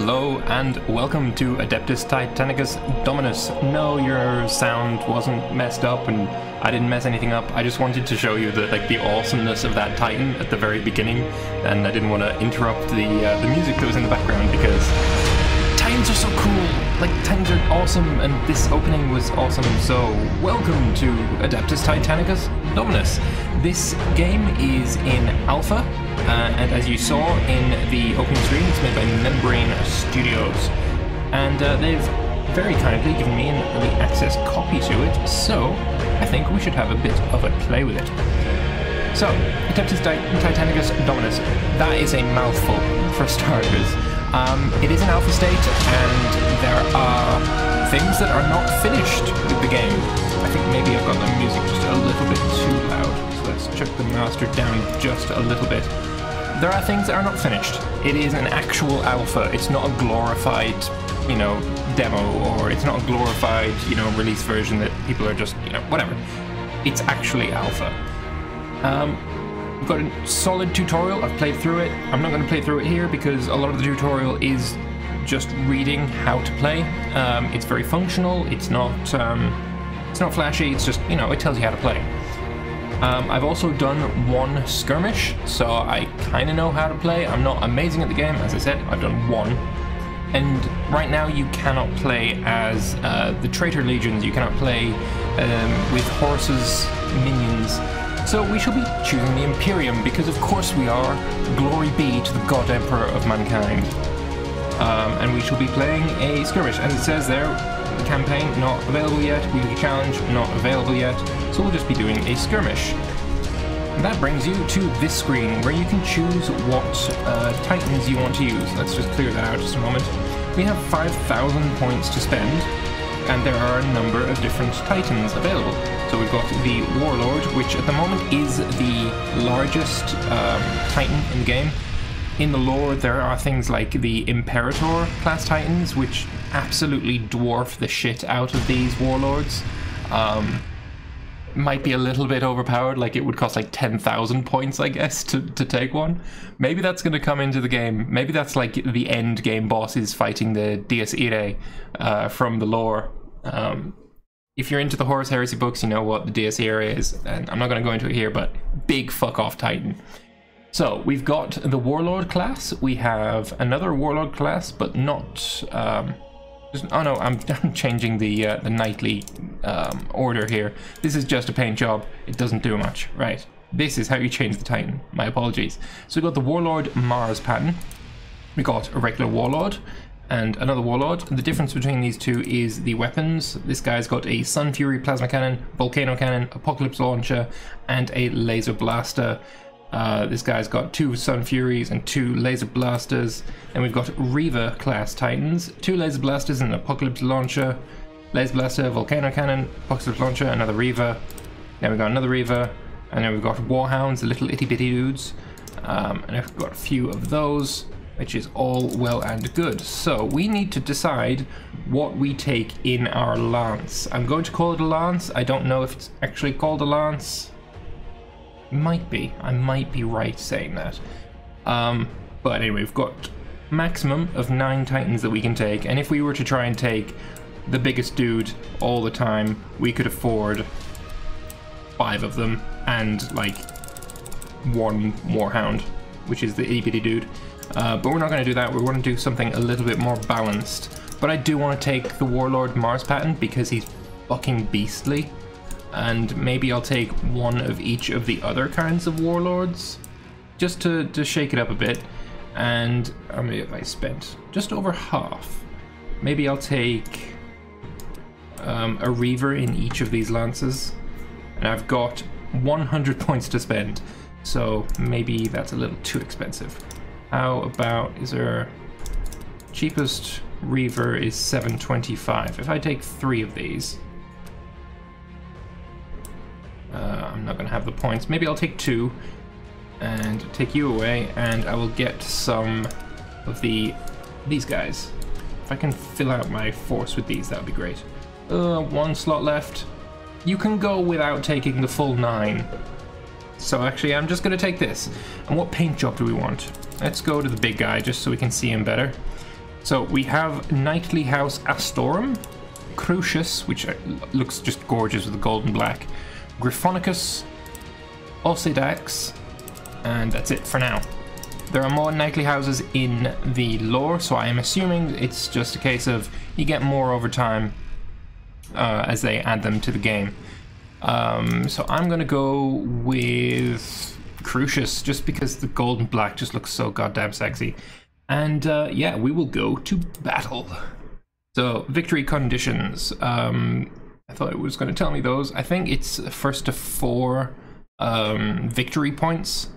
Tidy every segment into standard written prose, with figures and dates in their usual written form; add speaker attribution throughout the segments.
Speaker 1: Hello and welcome to Adeptus Titanicus Dominus. No, your sound wasn't messed up and I didn't mess anything up. I just wanted to show you the awesomeness of that Titan at the very beginning, and I didn't want to interrupt the music that was in the background because Titans are so cool. Like, Titans are awesome, and this opening was awesome. So welcome to Adeptus Titanicus Dominus. This game is in alpha, and as you saw in the opening screen, it's made by Membrane Studios, and they've very kindly given me an early access copy to it, so I think we should have a bit of a play with it. So, Adeptus Titanicus Dominus, that is a mouthful for starters. It is an alpha state, and there are things that are not finished with the game. I think maybe I've got the music just a little bit too loud, so let's chuck the master down just a little bit. There are things that are not finished. It is an actual alpha. It's not a glorified, demo, or it's not a glorified, release version that people are just, whatever. It's actually alpha. We've got a solid tutorial. I've played through it. I'm not going to play through it here because a lot of the tutorial is just reading how to play. It's very functional. It's not flashy. It's just, it tells you how to play. I've also done one skirmish, so I kind of know how to play. I'm not amazing at the game, as I said. I've done one. And right now you cannot play as the Traitor Legions. You cannot play with horses, minions. So we shall be choosing the Imperium, because of course we are. Glory be to the God Emperor of mankind. And we shall be playing a skirmish. As it says there, the campaign not available yet, weekly challenge not available yet, so we'll just be doing a skirmish. And that brings you to this screen, where you can choose what Titans you want to use. Let's just clear that out just a moment. We have 5,000 points to spend, and there are a number of different Titans available. So we've got the Warlord, which at the moment is the largest Titan in the game. In the lore, there are things like the Imperator class Titans, which absolutely dwarf the shit out of these Warlords. Might be a little bit overpowered, like it would cost like 10,000 points, I guess, to take one. Maybe that's going to come into the game. Maybe that's like the end game bosses fighting the Dies Irae from the lore. If you're into the Horus Heresy books, you know what the Dies Irae is, and I'm not going to go into it here, but big fuck off Titan. So we've got the Warlord class. We have another Warlord class, but not. Oh no, I'm changing the knightly order here. This is just a paint job. It doesn't do much. Right. This is how you change the Titan. My apologies. So we've got the Warlord Mars pattern. We got a regular Warlord and another Warlord. The difference between these two is the weapons. This guy's got a Sun Fury plasma cannon, volcano cannon, apocalypse launcher, and a laser blaster. This guy's got 2 Sun Furies and 2 laser blasters. And we've got Reva class Titans, 2 laser blasters and an apocalypse launcher, laser blaster, volcano cannon, apocalypse launcher, another Reva. Then we've got another Reva, and then we've got Warhounds, the little itty bitty dudes. And I've got a few of those, which is all well and good. So we need to decide what we take in our lance. I'm going to call it a lance. I don't know if it's actually called a lance. Might be. I might be right saying that. But anyway, we've got maximum of 9 Titans that we can take, and if we were to try and take the biggest dude all the time, we could afford 5 of them and like 1 Warhound, which is the itty bitty dude. But we're not going to do that. We want to do something a little bit more balanced. But I do want to take the Warlord Mars pattern because he's fucking beastly. And maybe I'll take 1 of each of the other kinds of Warlords, just to shake it up a bit. And how many have I spent? Just over half. Maybe I'll take a Reaver in each of these lances. And I've got 100 points to spend, so maybe that's a little too expensive. How about, is there... cheapest Reaver is 725. If I take 3 of these... I'm not going to have the points. Maybe I'll take 2 and take you away, and I will get some of these guys. If I can fill out my force with these, that would be great. 1 slot left. You can go without taking the full 9. So actually, I'm just going to take this. And what paint job do we want? Let's go to the big guy just so we can see him better. So we have Knightly House Astorum, Crucius, which looks just gorgeous with the gold and black, Griffonicus, Osidax, and that's it for now. There are more knightly houses in the lore, so I am assuming it's just a case of you get more over time as they add them to the game. So I'm gonna go with Crucius, just because the gold and black just looks so goddamn sexy. And yeah, we will go to battle. So, victory conditions. I thought it was going to tell me those. I think it's first to 4 victory points.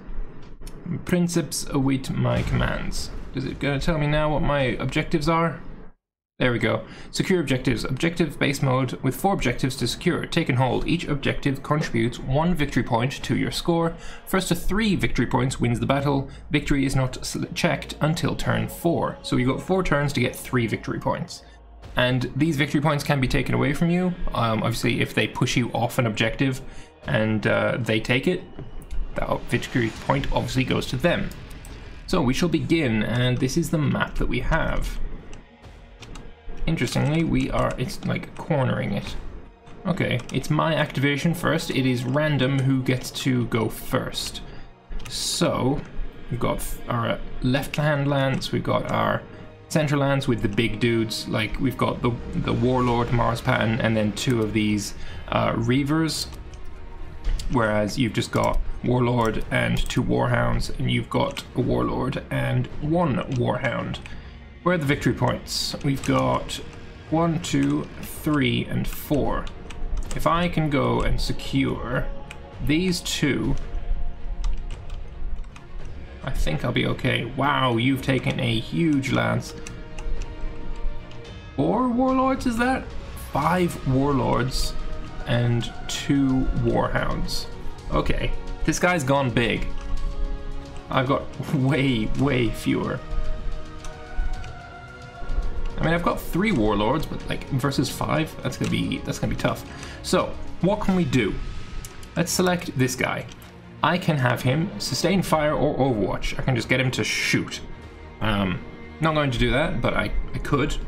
Speaker 1: Princeps await my commands. Is it going to tell me now what my objectives are? There we go. Secure objectives. Objective base mode with 4 objectives to secure. Taken hold. Each objective contributes 1 victory point to your score. First to 3 victory points wins the battle. Victory is not checked until turn 4. So you got 4 turns to get 3 victory points. And these victory points can be taken away from you. Obviously, if they push you off an objective and they take it, that victory point obviously goes to them. So we shall begin, and this is the map that we have. Interestingly, it's like cornering it. Okay, it's my activation first. It is random who gets to go first. So, we've got our left-hand lands, we've got our central lands with the big dudes, like we've got the Warlord, Marspan, and then 2 of these Reavers. Whereas you've just got Warlord and 2 Warhounds, and you've got a Warlord and 1 Warhound. Where are the victory points? We've got 1, 2, 3, and 4. If I can go and secure these 2, I think I'll be okay. Wow, you've taken a huge lance. 4 Warlords, is that? 5 Warlords and 2 Warhounds. Okay, this guy's gone big. I've got way fewer. I mean, I've got 3 Warlords, but like versus 5, that's gonna be tough. So, what can we do? Let's select this guy. I can have him sustain fire or overwatch. I can just get him to shoot. Not going to do that, but I could.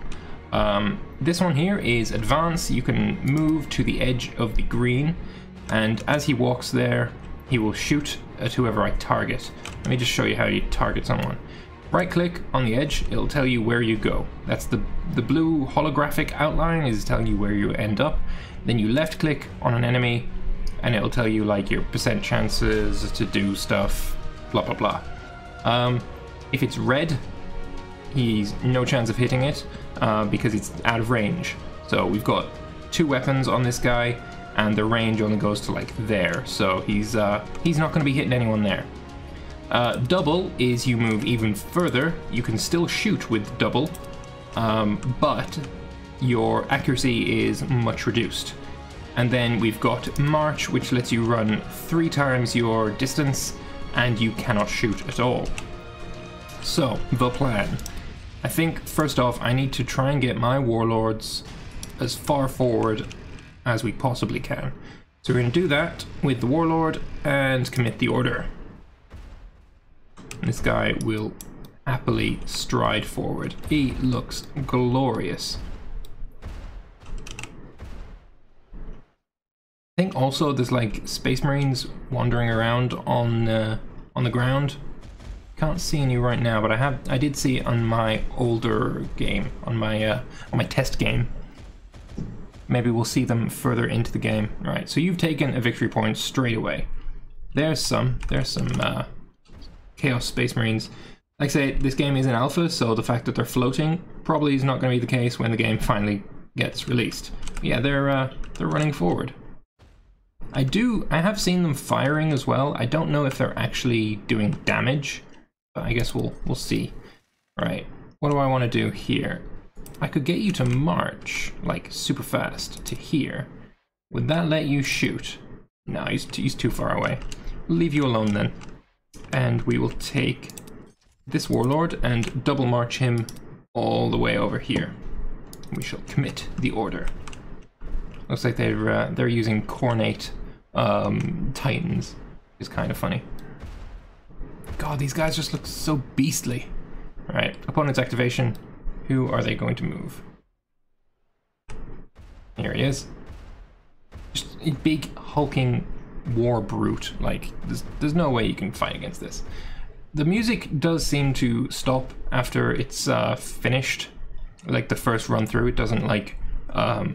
Speaker 1: This one here is advance. You can move to the edge of the green, and as he walks there, he will shoot at whoever I target. Let me just show you how you target someone. Right click on the edge, it'll tell you where you go. That's the blue holographic outline is telling you where you end up. Then you left click on an enemy, and it'll tell you like your percent chances to do stuff, blah blah blah. If it's red, he's no chance of hitting it because it's out of range. So we've got 2 weapons on this guy, and the range only goes to like there. So he's not going to be hitting anyone there. Double is you move even further. You can still shoot with double, but your accuracy is much reduced. And then we've got March, which lets you run 3 times your distance, and you cannot shoot at all. So, the plan. I think, first off, I need to try and get my Warlords as far forward as we possibly can. So we're going to do that with the Warlord and commit the order. This guy will happily stride forward. He looks glorious. I think also there's like Space Marines wandering around on the ground. Can't see any right now, but I did see it on my older game, on my test game. Maybe we'll see them further into the game. All right, so you've taken a victory point straight away. There's some Chaos Space Marines. Like I say, this game is in alpha, so the fact that they're floating probably is not going to be the case when the game finally gets released. Yeah, they're running forward. I have seen them firing as well. I don't know if they're actually doing damage, but I guess we'll see. Right, what do I want to do here? I could get you to march, like, super fast to here. Would that let you shoot? No, he's too far away. We'll leave you alone then. And we will take this Warlord and double march him all the way over here. We shall commit the order. Looks like they're using Cornate Titans. It's kind of funny. God, these guys just look so beastly. Alright, opponent's activation. Who are they going to move? Here he is. Just a big hulking war brute. Like, there's no way you can fight against this. The music does seem to stop after it's finished. Like the first run through, it doesn't like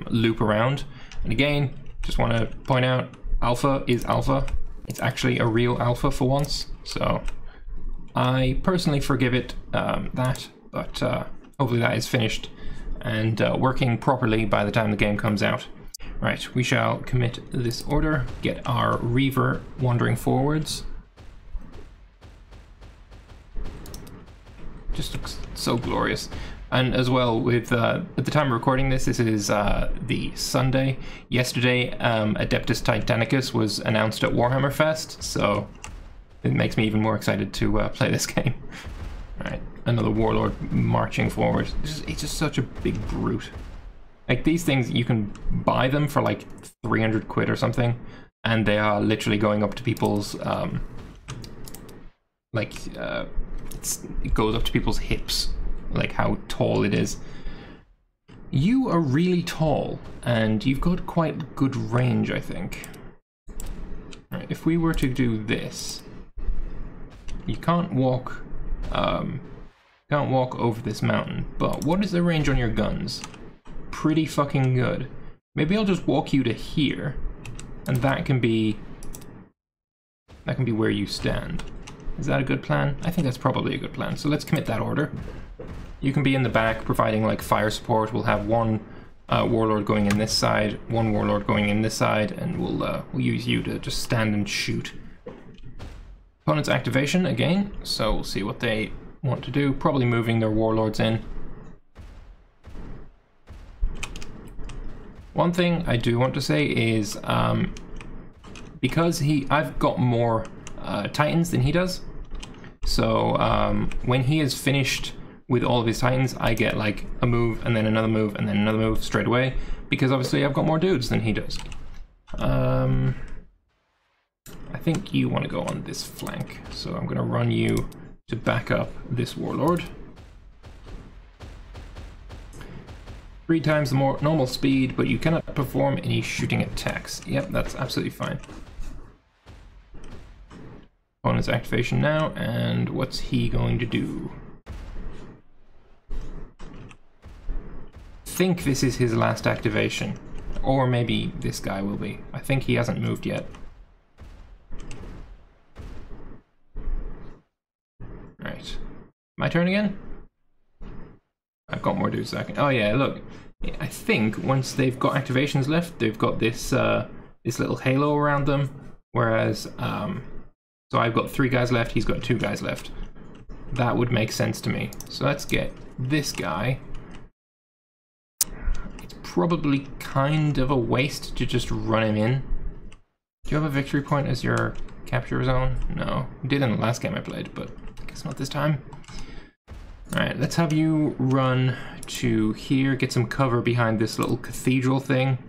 Speaker 1: loop around. And again, just want to point out, alpha is alpha. It's actually a real alpha for once. So I personally forgive it that, but hopefully that is finished and working properly by the time the game comes out. Right, we shall commit this order, get our Reaver wandering forwards. Just looks so glorious. And as well, with at the time of recording this, this is the Sunday. Yesterday, Adeptus Titanicus was announced at Warhammer Fest, so it makes me even more excited to play this game. Right, another warlord marching forward. It's just such a big brute. Like, these things, you can buy them for like 300 quid or something, and they are literally going up to people's, it goes up to people's hips, like how tall it is. You are really tall, and you've got quite good range, I think. Right, if we were to do this, you can't walk over this mountain, but what is the range on your guns? Pretty fucking good. Maybe I'll just walk you to here, and that can be where you stand. Is that a good plan? I think that's probably a good plan. So let's commit that order. You can be in the back providing like fire support. We'll have one warlord going in this side, one warlord going in this side, and we'll use you to just stand and shoot. Opponent's activation again, so we'll see what they want to do. Probably moving their warlords in. One thing I do want to say is, because I've got more Titans than he does, so when he is finished with all of his Titans, I get like a move, and then another move, and then another move straight away, because obviously I've got more dudes than he does. I think you want to go on this flank, so I'm going to run you to back up this warlord. 3 times the more normal speed, but you cannot perform any shooting attacks. Yep, that's absolutely fine. Opponent's activation now, and what's he going to do? I think this is his last activation, or maybe this guy will be. I think he hasn't moved yet. Right, my turn again? I've got more dudes that I can... Oh yeah, look. I think once they've got activations left, they've got this this little halo around them. Whereas, so I've got 3 guys left, he's got 2 guys left. That would make sense to me. So let's get this guy. It's probably kind of a waste to just run him in. Do you have a victory point as your capture zone? No. You did in the last game I played, but I guess not this time. Alright, let's have you run to here, get some cover behind this little cathedral thing.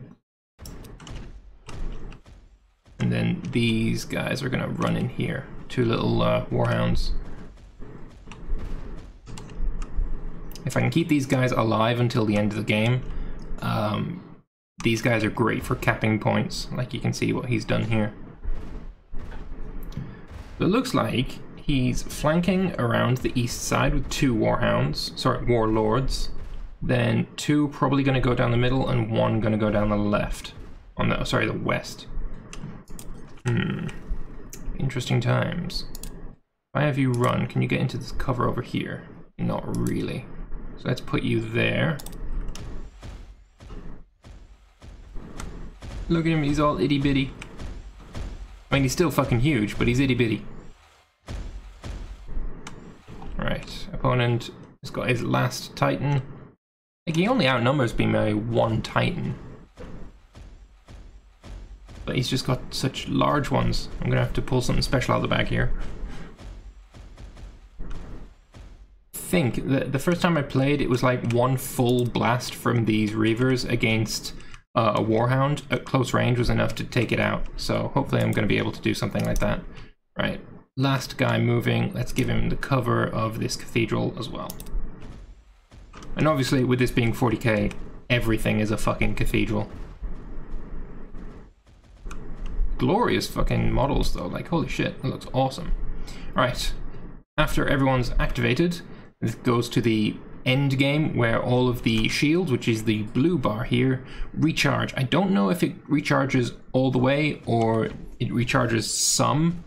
Speaker 1: And then these guys are gonna run in here. 2 little warhounds. If I can keep these guys alive until the end of the game, these guys are great for capping points, like you can see what he's done here. So it looks like he's flanking around the east side with 2 warlords. Then 2 probably going to go down the middle, and 1 going to go down the left. On the the west. Interesting times. If I have you run, can you get into this cover over here? Not really. So let's put you there. Look at him, he's all itty bitty. I mean, he's still fucking huge, but he's itty bitty. Right, opponent has got his last Titan. Like, he only outnumbers me by 1 Titan. But he's just got such large ones. I'm gonna have to pull something special out of the bag here. I think the first time I played, it was like 1 full blast from these Reavers against a Warhound at close range was enough to take it out. So hopefully I'm gonna be able to do something like that. Right. Last guy moving, let's give him the cover of this cathedral as well. And obviously, with this being 40k, everything is a fucking cathedral. Glorious fucking models, though. Like, holy shit, it looks awesome. Right. After everyone's activated, this goes to the end game where all of the shields, which is the blue bar here, recharge. I don't know if it recharges all the way or it recharges some.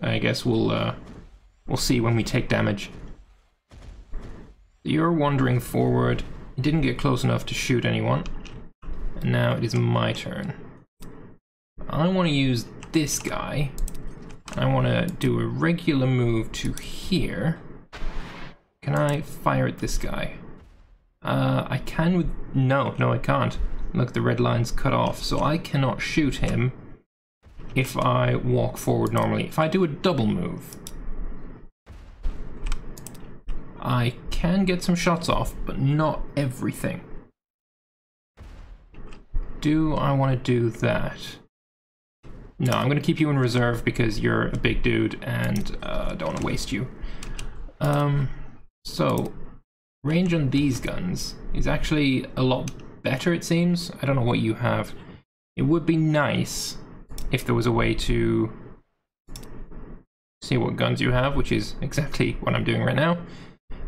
Speaker 1: I guess we'll see when we take damage. You're wandering forward. You didn't get close enough to shoot anyone. And now it is my turn. I want to use this guy. I want to do a regular move to here. Can I fire at this guy? I can with... No, I can't. Look, the red line's cut off, so I cannot shoot him if I walk forward normally. If I do a double move, I can get some shots off, but not everything. Do I want to do that? No, I'm going to keep you in reserve because you're a big dude and I don't want to waste you. So, range on these guns is actually a lot better, it seems. I don't know what you have. It would be nice if there was a way to see what guns you have, which is exactly what I'm doing right now.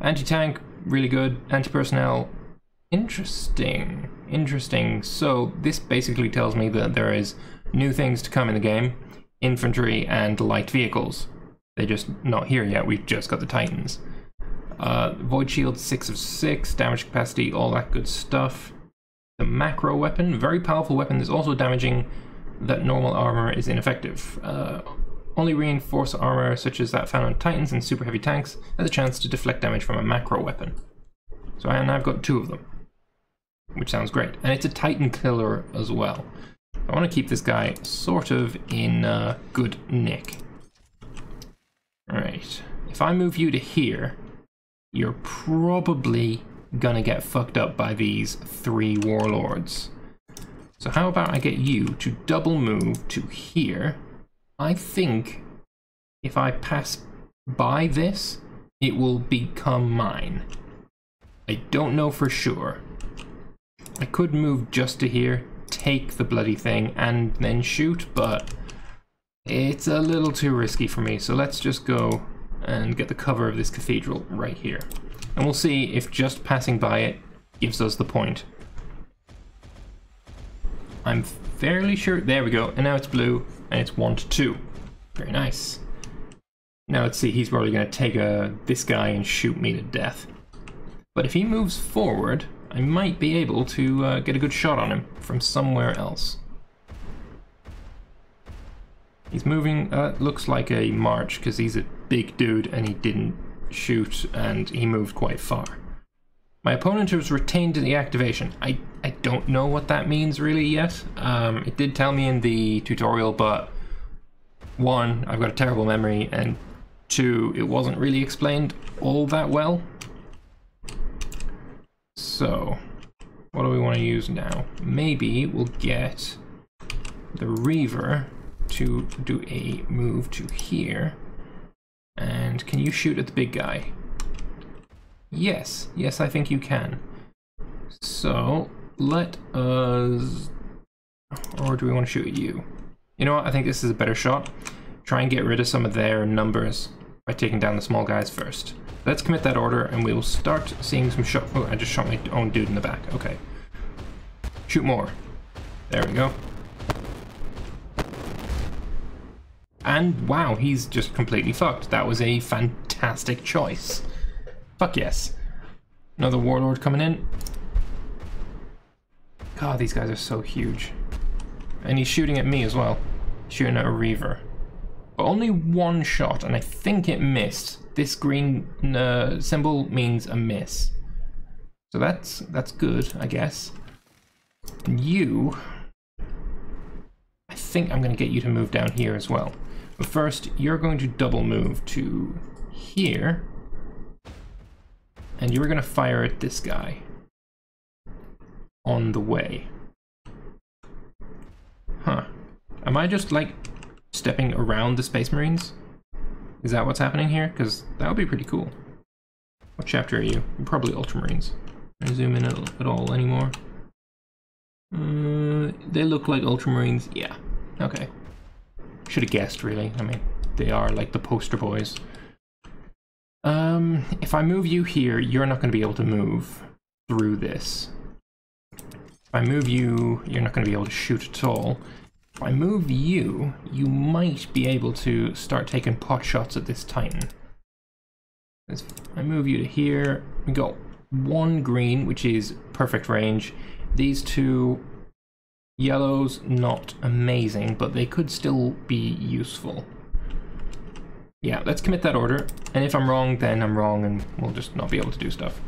Speaker 1: Anti-tank, really good. Anti-personnel, interesting. So, this basically tells me that there is new things to come in the game. Infantry and light vehicles. They're just not here yet, we've just got the Titans. Void shield 6 of 6, damage capacity, all that good stuff. The macro weapon, very powerful weapon that's also damaging that normal armor is ineffective. Only reinforced armor such as that found on Titans and super heavy tanks has a chance to deflect damage from a macro weapon. So I've got 2 of them, which sounds great. And it's a Titan killer as well. I want to keep this guy sort of in good nick. Alright, if I move you to here, you're probably gonna get fucked up by these 3 warlords. So how about I get you to double move to here? I think if I pass by this, it will become mine. I don't know for sure. I could move just to here, take the bloody thing, and then shoot, but it's a little too risky for me, so let's just go and get the cover of this cathedral right here. And we'll see if just passing by it gives us the point. I'm fairly sure... There we go, and now it's blue, and it's 1 to 2. Very nice. Now let's see, he's probably going to take this guy and shoot me to death. But if he moves forward, I might be able to get a good shot on him from somewhere else. He's moving, looks like a march, because he's a big dude and he didn't shoot and he moved quite far. My opponent has retained the activation. I don't know what that means really yet. It did tell me in the tutorial, but 1, I've got a terrible memory, and 2, it wasn't really explained all that well. So, what do we want to use now? Maybe we'll get the Reaver to do a move to here. And can you shoot at the big guy? Yes, I think you can. So, let us... Or do we want to shoot at you? You know what, I think this is a better shot. Try and get rid of some of their numbers by taking down the small guys first. Let's commit that order and we'll start seeing some shot... Oh, I just shot my own dude in the back. Okay. Shoot more. There we go. And wow, he's just completely fucked. That was a fantastic choice. Fuck yes. Another warlord coming in. God, these guys are so huge. And he's shooting at me as well. Shooting at a Reaver. But only 1 shot, and I think it missed. This green symbol means a miss. So that's good, I guess. And you... I think I'm going to get you to move down here as well. But first, you're going to double move to here. And you're going to fire at this guy. On the way. Huh. Am I just, like, stepping around the Space Marines? Is that what's happening here? Because that would be pretty cool. What chapter are you? You're probably Ultramarines. Can I zoom in at all anymore? They look like Ultramarines. Yeah. Okay. Should have guessed, really. I mean, they are like the poster boys. If I move you here, you're not going to be able to move through this. If I move you, you're not going to be able to shoot at all. If I move you, you might be able to start taking pot shots at this Titan. If I move you to here, we got one green, which is perfect range. These two yellows, not amazing, but they could still be useful. Yeah, let's commit that order, and if I'm wrong, then I'm wrong, and we'll just not be able to do stuff.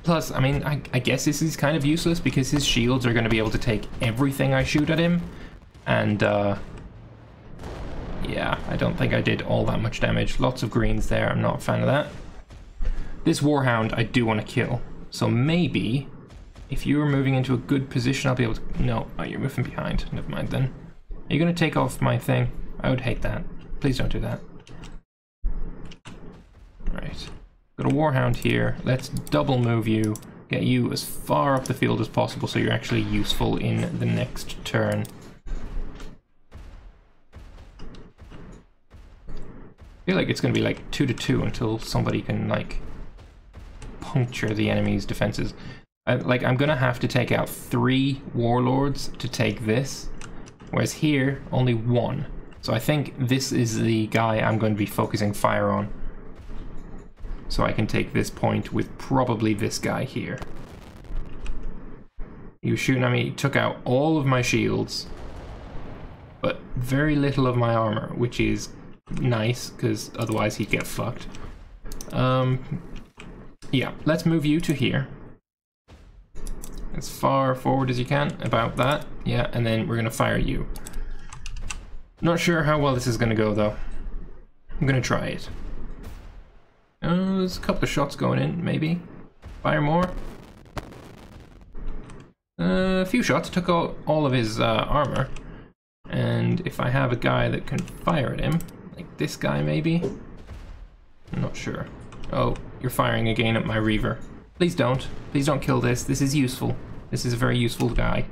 Speaker 1: Plus, I mean, I guess this is kind of useless, because his shields are going to be able to take everything I shoot at him, and, yeah, I don't think I did all that much damage. Lots of greens there, I'm not a fan of that. This Warhound I do want to kill, so maybe, if you were moving into a good position, I'll be able to... No, oh, you're moving behind, never mind then. Are you going to take off my thing? I would hate that. Please don't do that. Right. Got a Warhound here. Let's double move you. Get you as far up the field as possible so you're actually useful in the next turn. I feel like it's going to be like 2-2 until somebody can, like, puncture the enemy's defenses. I'm going to have to take out 3 warlords to take this, whereas here, only 1. So I think this is the guy I'm going to be focusing fire on. So I can take this point with probably this guy here. He was shooting at me, he took out all of my shields, but very little of my armor, which is nice, because otherwise he'd get fucked. Yeah, let's move you to here. As far forward as you can, about that. Yeah, and then we're going to fire you. Not sure how well this is going to go, though. I'm going to try it. There's a couple of shots going in, maybe. Fire more. A few shots, took out all of his armor. And if I have a guy that can fire at him, like this guy maybe? I'm not sure. Oh, you're firing again at my Reaver. Please don't. Please don't kill this. This is useful. This is a very useful guy.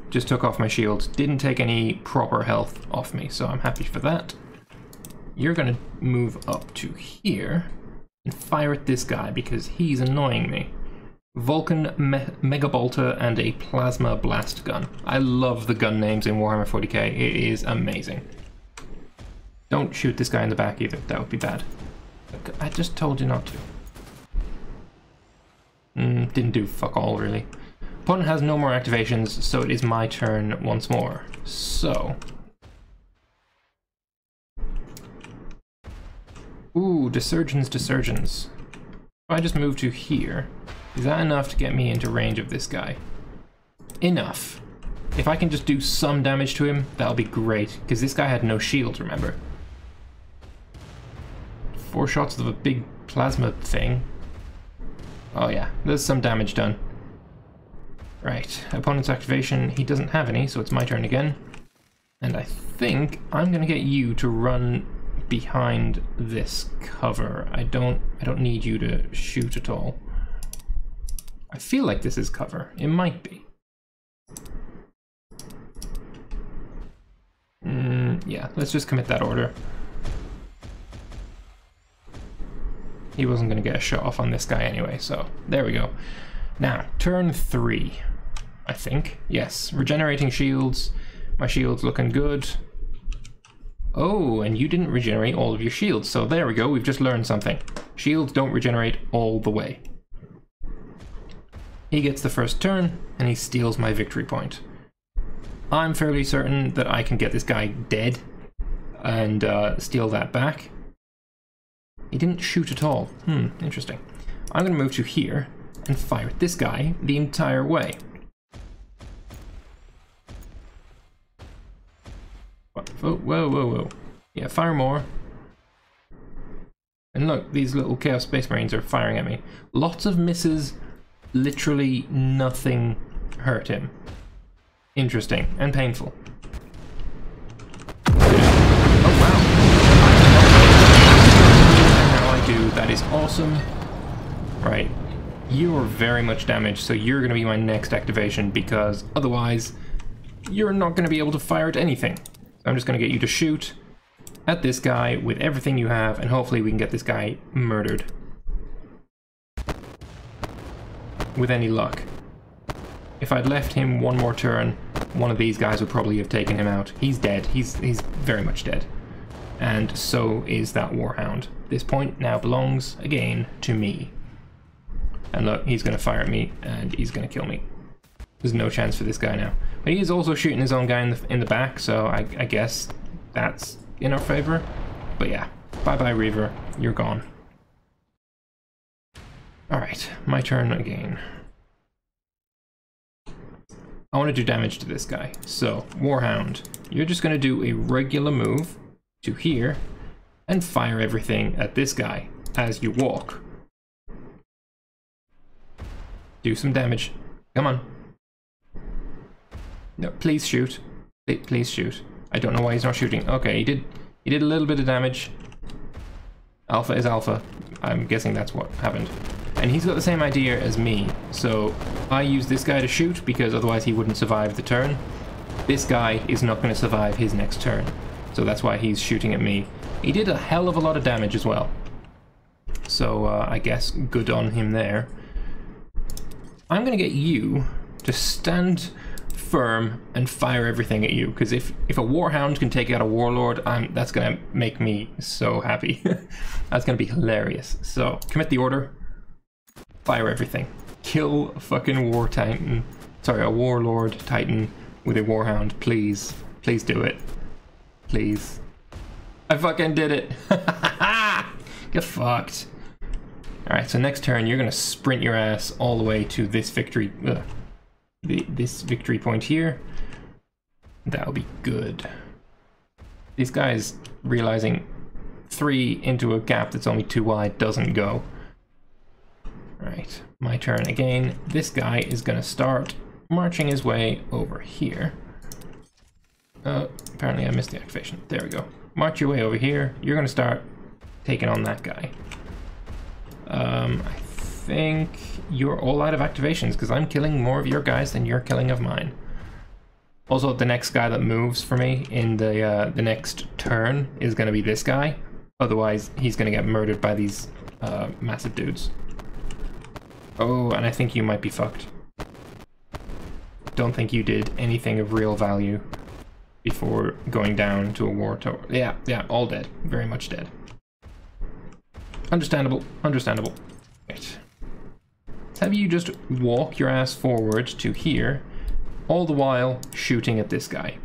Speaker 1: Just took off my shield. Didn't take any proper health off me, so I'm happy for that. You're gonna move up to here and fire at this guy because he's annoying me. Vulcan Megabolter and a Plasma Blast Gun. I love the gun names in Warhammer 40k. It is amazing. Don't shoot this guy in the back either. That would be bad. I just told you not to. Didn't do fuck all, really. Opponent has no more activations, so it is my turn once more. So... Ooh, Desurgens. If I just move to here, is that enough to get me into range of this guy? Enough. If I can just do some damage to him, that'll be great, because this guy had no shield, remember? 4 shots of a big plasma thing. Oh yeah, there's some damage done. Right, opponent's activation, he doesn't have any, so it's my turn again. And I think I'm gonna get you to run behind this cover. I don't need you to shoot at all. I feel like this is cover. It might be. Yeah, let's just commit that order. He wasn't going to get a shot off on this guy anyway, so there we go. Now, turn 3, I think. Yes, regenerating shields. My shield's looking good. Oh, and you didn't regenerate all of your shields, so there we go, we've just learned something. Shields don't regenerate all the way. He gets the first turn, and he steals my victory point. I'm fairly certain that I can get this guy dead and steal that back. He didn't shoot at all. Interesting. I'm going to move to here and fire at this guy the entire way. Whoa. Yeah, fire more. And look, these little Chaos Space Marines are firing at me. Lots of misses, literally nothing hurt him. Interesting and painful. Oh wow. And now I do that awesome. Right. You are very much damaged, so you're going to be my next activation, because otherwise you're not going to be able to fire at anything. I'm just going to get you to shoot at this guy with everything you have, and hopefully we can get this guy murdered. With any luck. If I'd left him one more turn, one of these guys would probably have taken him out. He's dead. He's very much dead. And so is that Warhound. This point now belongs again to me. And look, he's going to fire at me, and he's going to kill me. There's no chance for this guy now. But he is also shooting his own guy in the back, so I guess that's in our favor. But yeah, bye-bye, Reaver. You're gone. Alright, my turn again. I want to do damage to this guy. So, Warhound, you're just going to do a regular move to here and fire everything at this guy as you walk. Do some damage. Come on. No, please shoot. Please shoot. I don't know why he's not shooting. Okay, he did a little bit of damage. Alpha is alpha. I'm guessing that's what happened. And he's got the same idea as me. So I use this guy to shoot because otherwise he wouldn't survive the turn. This guy is not going to survive his next turn. So that's why he's shooting at me. He did a hell of a lot of damage as well. So I guess good on him there. I'm going to get you to stand firm and fire everything at you, because if a Warhound can take out a Warlord, that's going to make me so happy. That's going to be hilarious. So, commit the order. Fire everything. Kill a fucking War Titan. Sorry, a Warlord Titan with a Warhound, please. Please do it. Please. I fucking did it. Get fucked. Alright, so next turn you're going to sprint your ass all the way to this victory, this victory point here. That'll be good. These guys realizing 3 into a gap that's only 2 wide doesn't go. Alright, my turn again. This guy is going to start marching his way over here. Apparently I missed the activation. There we go. March your way over here. You're going to start taking on that guy. I think you're all out of activations because I'm killing more of your guys than you're killing of mine. Also, the next guy that moves for me in the next turn is going to be this guy. Otherwise, he's going to get murdered by these massive dudes. Oh, and I think you might be fucked. Don't think you did anything of real value before going down to a war tower. Yeah, all dead. Very much dead. Understandable, understandable. Right. Let's have you just walk your ass forward to here, all the while shooting at this guy.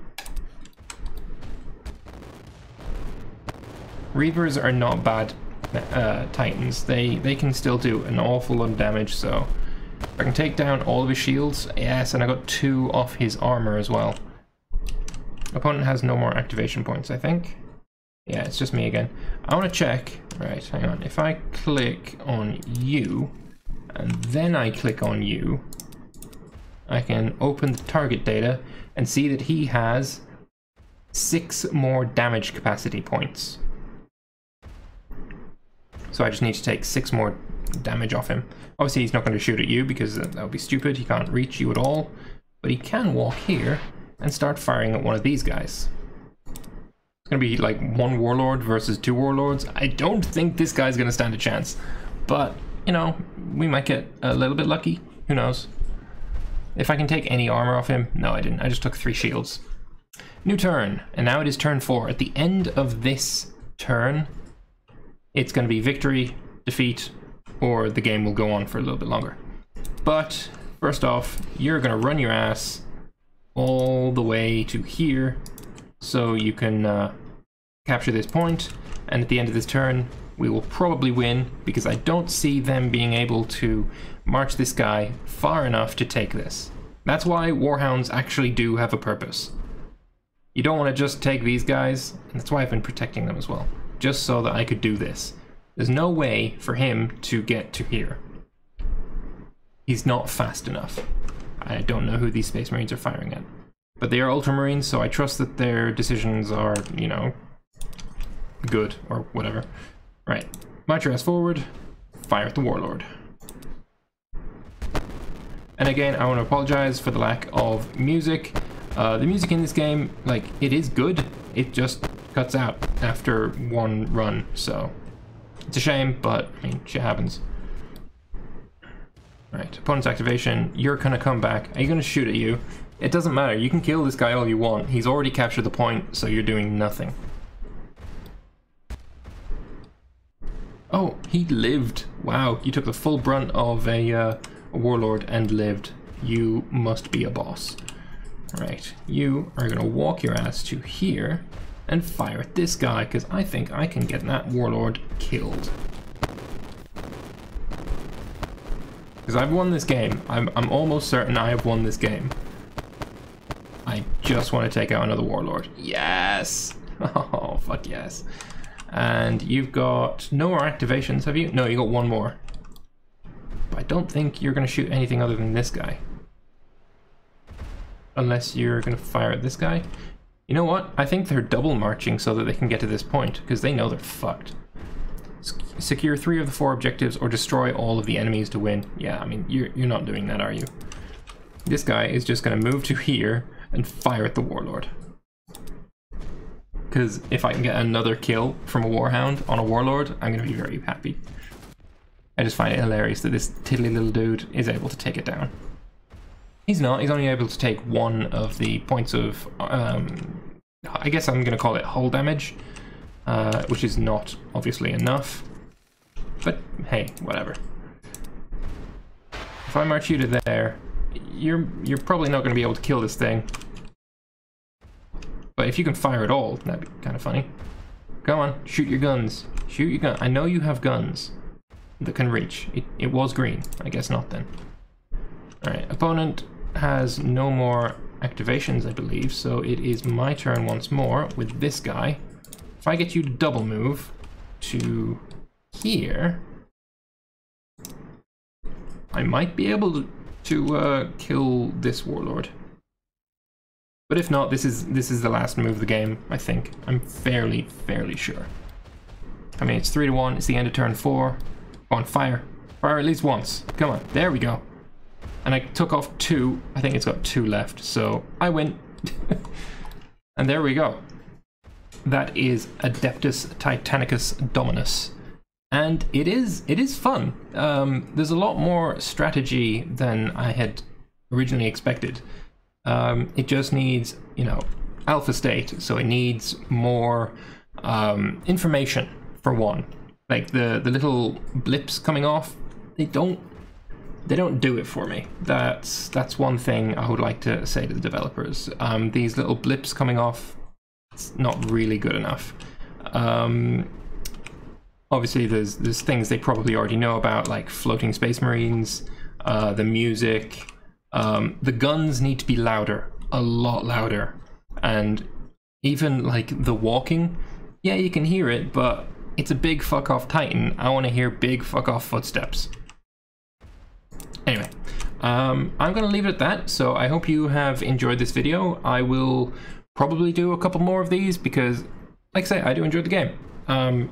Speaker 1: Reavers are not bad Titans. They can still do an awful lot of damage, so I can take down all of his shields. Yes, and I got 2 off his armor as well. Opponent has no more activation points, I think. Yeah, it's just me again. I want to check. Right, hang on. If I click on you, and then I click on you, I can open the target data and see that he has 6 more damage capacity points. So I just need to take 6 more damage off him. Obviously he's not going to shoot at you because that would be stupid. He can't reach you at all. But he can walk here and start firing at one of these guys. It's going to be like 1 Warlord versus 2 Warlords. I don't think this guy's going to stand a chance. But, you know, we might get a little bit lucky. Who knows? If I can take any armor off him. No, I didn't. I just took 3 shields. New turn. And now it is turn 4. At the end of this turn, it's going to be victory, defeat, or the game will go on for a little bit longer. But first off, you're going to run your ass all the way to here so you can capture this point, and at the end of this turn we will probably win because I don't see them being able to march this guy far enough to take this. That's why Warhounds actually do have a purpose. You don't want to just take these guys, and that's why I've been protecting them as well, just so that I could do this. There's no way for him to get to here. He's not fast enough. I don't know who these Space Marines are firing at. But they are Ultramarines, so I trust that their decisions are, you know, good or whatever. Right. March your ass forward. fire at the Warlord. And again, I want to apologize for the lack of music. The music in this game, like, it is good. It just cuts out after one run, so it's a shame, but I mean, shit happens. Right, opponent's activation. You're gonna come back. Are you gonna shoot at you? It doesn't matter. You can kill this guy all you want. He's already captured the point, so you're doing nothing. Oh, he lived. Wow, you took the full brunt of a warlord and lived. You must be a boss. Right, you are gonna walk your ass to here and fire at this guy, because I think I can get that warlord killed. Because I've won this game. I'm almost certain I have won this game. I just want to take out another warlord. Yes! Oh, fuck yes. And you've got no more activations, have you? No, you got one more. But I don't think you're going to shoot anything other than this guy. Unless you're going to fire at this guy. You know what? I think they're double marching so that they can get to this point, because they know they're fucked. Secure 3 of the 4 objectives or destroy all of the enemies to win. Yeah, I mean, you're not doing that, are you? This guy is just going to move to here and fire at the warlord. Because if I can get another kill from a warhound on a warlord, I'm going to be very happy. I just find it hilarious that this tiddly little dude is able to take it down. He's not. He's only able to take one of the points of, I guess I'm going to call it hull damage, which is not obviously enough. But hey, whatever. If I march you to there, you're probably not going to be able to kill this thing. But if you can fire at all, that'd be kind of funny. Go on, shoot your guns. Shoot your gun. I know you have guns that can reach. It was green. I guess not then. Alright, opponent has no more activations, I believe, so it is my turn once more with this guy. If I get you to double move to here, I might be able to kill this warlord. But if not, this is the last move of the game, I think. I'm fairly sure. I mean, it's 3-1, it's the end of turn 4. Go on, fire. Fire at least once. Come on, there we go. And I took off 2. I think it's got 2 left, so I win. And there we go. That is Adeptus Titanicus Dominus. And it is fun. There's a lot more strategy than I had originally expected. It just needs, you know, alpha state, so it needs more information for one. Like the little blips coming off, they don't do it for me. That's one thing I would like to say to the developers. These little blips coming off, it's not really good enough. Obviously there's things they probably already know about, like floating space marines, the music. The guns need to be louder, a lot louder, and even like the walking, yeah, you can hear it, but it's a big fuck off Titan. I want to hear big fuck off footsteps. Anyway, I'm gonna leave it at that, so I hope you have enjoyed this video. I will probably do a couple more of these because, like I say, I do enjoy the game.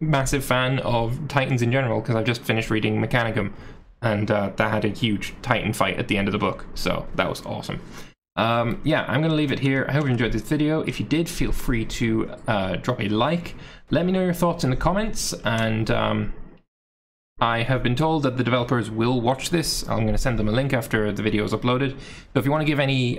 Speaker 1: Massive fan of Titans in general because I've just finished reading Mechanicum. And that had a huge Titan fight at the end of the book, so that was awesome. Yeah, I'm going to leave it here. I hope you enjoyed this video. If you did, feel free to drop a like. Let me know your thoughts in the comments, and I have been told that the developers will watch this. I'm going to send them a link after the video is uploaded. So if you want to give any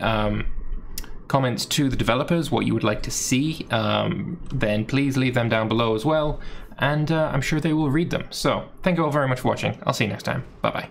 Speaker 1: comments to the developers, what you would like to see, then please leave them down below as well. And I'm sure they will read them. So, thank you all very much for watching. I'll see you next time. Bye-bye.